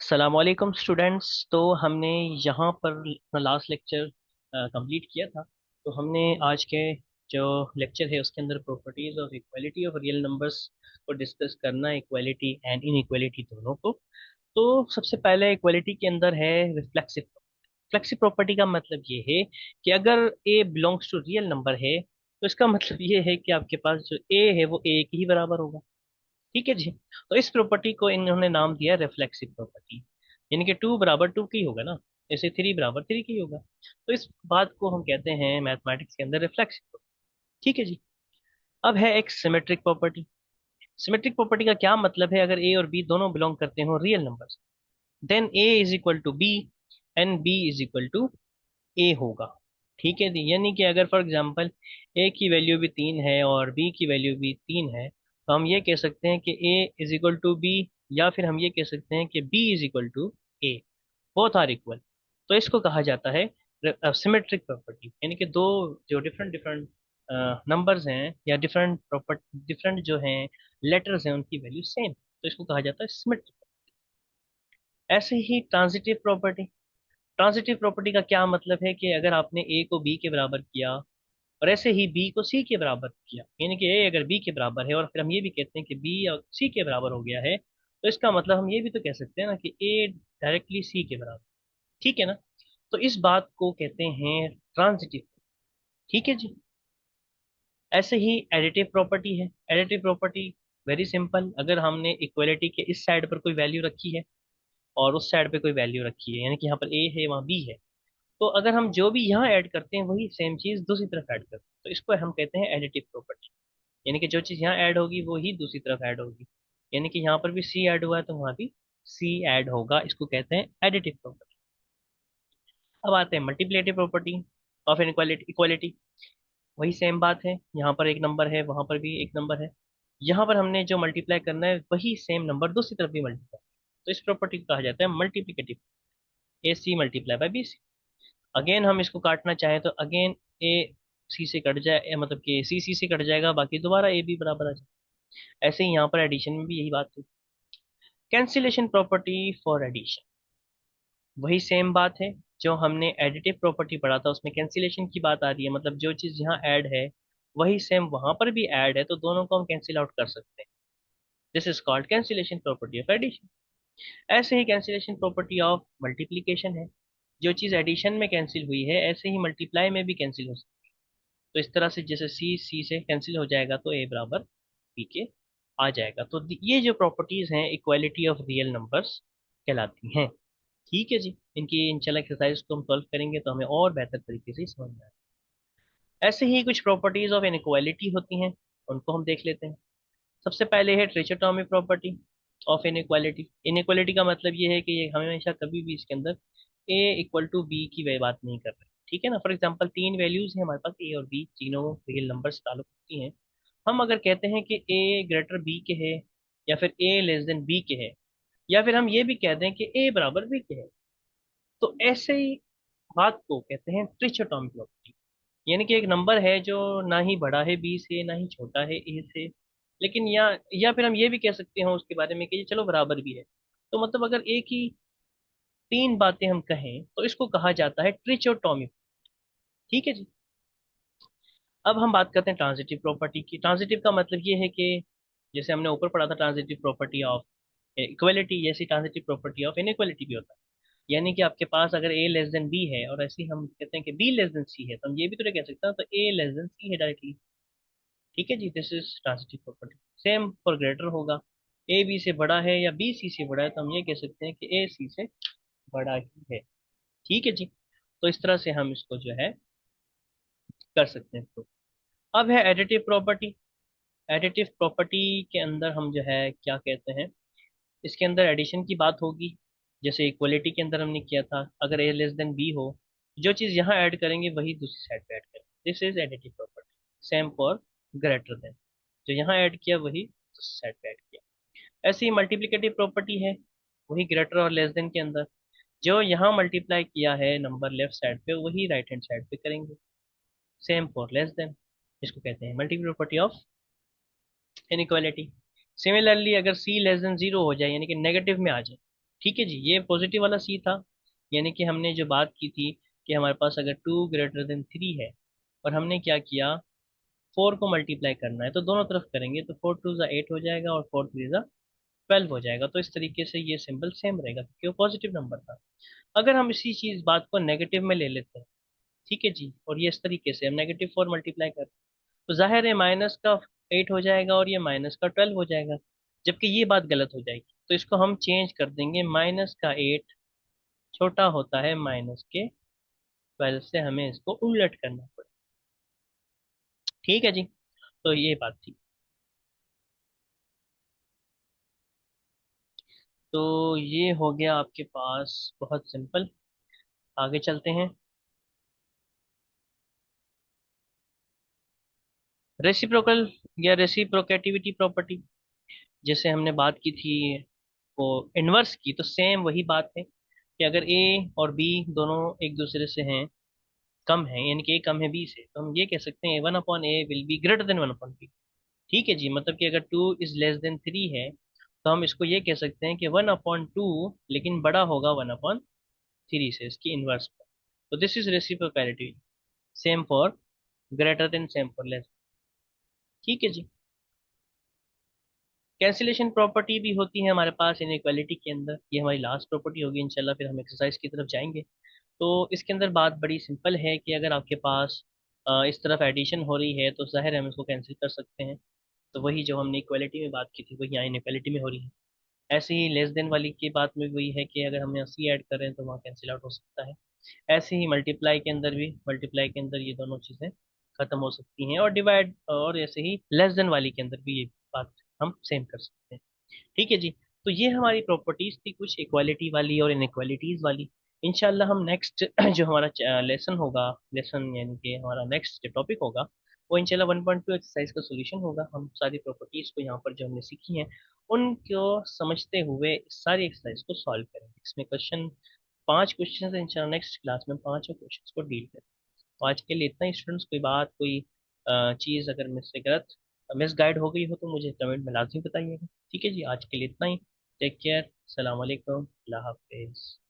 सलामकुम स्टूडेंट्स। तो हमने यहाँ पर लास्ट लेक्चर कंप्लीट किया था। तो हमने आज के जो लेक्चर है उसके अंदर properties of equality of real numbers को डिस्कस करना, इक्वालिटी एंड इनइक्वालिटी दोनों को। तो सबसे पहले इक्वालिटी के अंदर है रिफ्लेक्सिव। रिफ्लेक्सिव प्रॉपर्टी का मतलब ये है कि अगर ए बिलोंग्स टू रियल नंबर है तो इसका मतलब ये है कि आपके पास जो ए है वो ए के ही बराबर होगा। ठीक है जी। तो इस प्रॉपर्टी को इन्होंने नाम दिया रिफ्लेक्सिव प्रॉपर्टी। यानी कि टू बराबर टू की होगा ना, जैसे थ्री बराबर थ्री की होगा। तो इस बात को हम कहते हैं मैथमेटिक्स के अंदर रिफ्लेक्सिव। ठीक है जी। अब है एक सिमेट्रिक प्रॉपर्टी। सिमेट्रिक प्रॉपर्टी का क्या मतलब है? अगर ए और बी दोनों बिलोंग करते हो real numbers, then A is equal to B and B is equal to A होगा। ठीक है जी। यानी कि अगर फॉर एग्जांपल ए की वैल्यू भी तीन है और बी की वैल्यू भी तीन है, तो हम ये कह सकते हैं कि a is equal to b, या फिर हम ये कह सकते हैं कि b is equal to a. Both are equal. तो इसको कहा जाता है सिमेट्रिक प्रॉपर्टी। यानी कि दो जो डिफरेंट डिफरेंट नंबर्स हैं या डिफरेंट प्रॉपर्टी डिफरेंट जो हैं लेटर्स हैं उनकी वैल्यू सेम, तो इसको कहा जाता है सिमेट्रिक। ऐसे ही ट्रांजिटिव प्रॉपर्टी। ट्रांजिटिव प्रॉपर्टी का क्या मतलब है कि अगर आपने ए को बी के बराबर किया और ऐसे ही बी को सी के बराबर किया, यानी कि ए अगर बी के बराबर है और फिर हम ये भी कहते हैं कि बी और सी के बराबर हो गया है, तो इसका मतलब हम ये भी तो कह सकते हैं ना कि ए डायरेक्टली सी के बराबर। ठीक है ना। तो इस बात को कहते हैं ट्रांजिटिव। ठीक है जी। ऐसे ही एडिटिव प्रॉपर्टी है। Additive property very simple. अगर हमने इक्वलिटी के इस साइड पर कोई वैल्यू रखी है और उस साइड पे कोई वैल्यू रखी है, यानी कि यहाँ पर ए है वहाँ बी है, तो अगर हम जो भी यहाँ ऐड करते हैं वही सेम चीज दूसरी तरफ ऐड करते हैं, तो इसको हम कहते हैं एडिटिव प्रॉपर्टी। यानी कि जो चीज यहाँ ऐड होगी वो ही दूसरी तरफ ऐड होगी। यानी कि यहाँ पर भी सी ऐड हुआ है तो वहाँ भी सी ऐड होगा। इसको कहते हैं एडिटिव प्रॉपर्टी। अब आते हैं multiplicative property of inequality equality. वही सेम बात है, यहाँ पर एक नंबर है वहाँ पर भी एक नंबर है। यहाँ पर हमने जो मल्टीप्लाई करना है वही सेम नंबर दूसरी तरफ भी मल्टीप्लाई, तो इस प्रॉपर्टी को कहा जाता है multiplicative. A c multiply by b. Again हम इसको काटना चाहें तो अगेन ए सी से कट जाए, मतलब कि सी सी से कट जाएगा, बाकी दोबारा ए भी बराबर आ जाए। ऐसे ही यहाँ पर एडिशन में भी यही बात है। कैंसिलेशन प्रॉपर्टी फॉर एडिशन, वही सेम बात है। जो हमने एडिटिव प्रॉपर्टी पढ़ा था उसमें कैंसिलेशन की बात आ रही है, मतलब जो चीज़ यहाँ ऐड है वही सेम वहां पर भी ऐड है, तो दोनों को हम कैंसिल आउट कर सकते हैं। This is called cancellation property of addition. ऐसे ही कैंसिलेशन प्रॉपर्टी ऑफ मल्टीप्लीकेशन है। जो चीज़ एडिशन में कैंसिल हुई है ऐसे ही मल्टीप्लाई में भी कैंसिल हो सकती है। तो इस तरह से जैसे सी सी से कैंसिल हो जाएगा तो ए बराबर बी के आ जाएगा। तो ये जो प्रॉपर्टीज हैं इक्वालिटी ऑफ रियल नंबर्स कहलाती हैं। ठीक है जी। इनकी इंशाल्लाह एक्सरसाइज को हम सॉल्व करेंगे तो हमें और बेहतर तरीके से समझ में आएगा। ऐसे ही कुछ प्रॉपर्टीज ऑफ इनइक्वालिटी होती हैं, उनको हम देख लेते हैं। सबसे पहले है ट्रिचोटोमी प्रॉपर्टी ऑफ इनइक्वालिटी। इनइक्वालिटी का मतलब ये है कि ये हमेशा कभी भी इसके अंदर ए इक्वल टू बी की वे बात नहीं कर रहे। ठीक है ना। फॉर एग्जांपल तीन वैल्यूज हैं हमारे पास, ए और बी तीनों रियल नंबर्स ताल्लुक होती हैं। हम अगर कहते हैं कि ए ग्रेटर बी के है, या फिर ए लेस देन बी के है, या फिर हम ये भी कह दें कि ए बराबर बी के है, तो ऐसे ही बात को कहते हैं ट्रिचोटोमी प्रॉपर्टी। यानी कि एक नंबर है जो ना ही बड़ा है बी से ना ही छोटा है ए से, लेकिन या फिर हम ये भी कह सकते हैं उसके बारे में कि ये चलो बराबर भी है। तो मतलब अगर एक ही तीन बातें हम कहें तो इसको कहा जाता है ट्रिचोटोमी। ठीक है जी। अब हम बात करते हैं ट्रांजिटिव प्रॉपर्टी की। ट्रांजिटिव का मतलब ये है कि जैसे हमने ऊपर पढ़ा था ट्रांजिटिव प्रॉपर्टी ऑफ इक्वलिटी, जैसी ट्रांजिटिव प्रॉपर्टी ऑफ इनइक्वालिटी भी होता है। यानी कि आपके पास अगर ए लेस देन बी है और ऐसे ही हम कहते हैं कि बी लेस देन सी है, तो हम ये भी तो नहीं कह सकते ना, तो ए लेस देन सी है डायरेक्टली। ठीक है जी। This is transitive property. Same for greater होगा। ए बी से बड़ा है या बी सी से बड़ा है तो हम ये कह सकते हैं कि ए सी से बड़ा ही है। ठीक है जी। तो इस तरह से हम इसको जो है कर सकते हैं। तो अब है एडिटिव प्रॉपर्टी। एडिटिव प्रॉपर्टी के अंदर हम जो है क्या कहते हैं, इसके अंदर एडिशन की बात होगी। जैसे इक्वलिटी के अंदर हमने किया था, अगर ए लेस देन बी हो, जो चीज़ यहाँ ऐड करेंगे वही दूसरी साइड पे ऐड करेंगे। This is additive property. Same for greater then, जो यहाँ ऐड किया वही दूसरी साइड पे ऐड किया। ऐसी मल्टीप्लिकेटिव प्रॉपर्टी है, वही ग्रेटर और लेस देन के अंदर जो यहाँ मल्टीप्लाई किया है नंबर लेफ्ट साइड पे वही राइट हैंड साइड पे करेंगे। सेम फॉर लेस देन, इसको कहते हैं multiple property of inequality. Similarly अगर सी लेस देन जीरो हो जाए, यानी कि नेगेटिव में आ जाए, ठीक है जी, ये पॉजिटिव वाला सी था। यानी कि हमने जो बात की थी कि हमारे पास अगर 2 > 3 है, और हमने क्या किया, 4 को मल्टीप्लाई करना है, तो दोनों तरफ करेंगे तो 4 × 2 = 8 हो जाएगा और 4 × 3 = 12 हो जाएगा। तो इस तरीके से ये सिंबल सेम रहेगा क्योंकि वो पॉजिटिव नंबर था। अगर हम इसी चीज बात को नेगेटिव में ले लेते हैं, ठीक है जी, और ये इस तरीके से हम -4 मल्टीप्लाई कर, तो जाहिर है माइनस का 8 हो जाएगा और ये माइनस का 12 हो जाएगा, जबकि ये बात गलत हो जाएगी। तो इसको हम चेंज कर देंगे, -8 छोटा होता है -12 से, हमें इसको उलट करना पड़ेगा। ठीक है जी, तो ये बात थी। तो ये हो गया आपके पास, बहुत सिंपल। आगे चलते हैं। रेसिप्रोकल या रेसिप्रोकेटिविटी प्रॉपर्टी, जैसे हमने बात की थी वो इनवर्स की, तो सेम वही बात है कि अगर ए और बी दोनों एक दूसरे से हैं, कम है, यानी कि ए कम है बी से, तो हम ये कह सकते हैं 1/a will be greater than 1/b। ठीक है जी, मतलब कि अगर 2 > 3 है, तो हम इसको ये कह सकते हैं कि 1/2 लेकिन बड़ा होगा 1/3 से, इसकी इनवर्स पर। तो this is reciprocality, same for greater than, same for less. ठीक है जी। कैंसिलेशन प्रॉपर्टी भी होती है हमारे पास इनइक्वालिटी के अंदर, ये हमारी लास्ट प्रॉपर्टी होगी इंशाल्लाह, फिर हम एक्सरसाइज की तरफ जाएंगे। तो इसके अंदर बात बड़ी सिंपल है कि अगर आपके पास इस तरफ एडिशन हो रही है तो जाहिर है हम इसको कैंसिल कर सकते हैं। तो वही जो हमने इक्वालिटी में बात की थी वही यहाँ इनइक्वालिटी में हो रही है। ऐसे ही लेस देन वाली की बात में वही है कि अगर हम यहाँ सी ऐड करें तो वहाँ कैंसिल आउट हो सकता है। ऐसे ही मल्टीप्लाई के अंदर ये दोनों चीज़ें खत्म हो सकती हैं, और डिवाइड, और ऐसे ही लेस देन वाली के अंदर भी ये बात हम सेम कर सकते हैं। ठीक है जी। तो ये हमारी प्रॉपर्टीज थी कुछ इक्वालिटी वाली और इनइक्वालिटीज वाली। इंशाल्लाह हम नेक्स्ट जो हमारा लेसन होगा, लेसन यानी कि हमारा नेक्स्ट जो टॉपिक होगा, वो इंशाल्लाह 1.2 एक्सरसाइज का सोल्यूशन होगा। हम सारी प्रॉपर्टीज को यहाँ पर जो हमने सीखी हैं उनको समझते हुए सारी एक्सरसाइज को सॉल्व करेंगे। इसमें 5 क्वेश्चन है, इंशाल्लाह नेक्स्ट क्लास में 5 क्वेश्चन को डील करें। तो आज के लिए इतना ही स्टूडेंट्स। कोई बात, कोई चीज़ अगर मुझसे गलत मिस गाइड हो गई हो तो मुझे कमेंट में लाजमी बताइएगा। ठीक है जी, आज के लिए इतना ही। टेक केयर, सलाम अलैकुम, अल्लाह हाफिज़।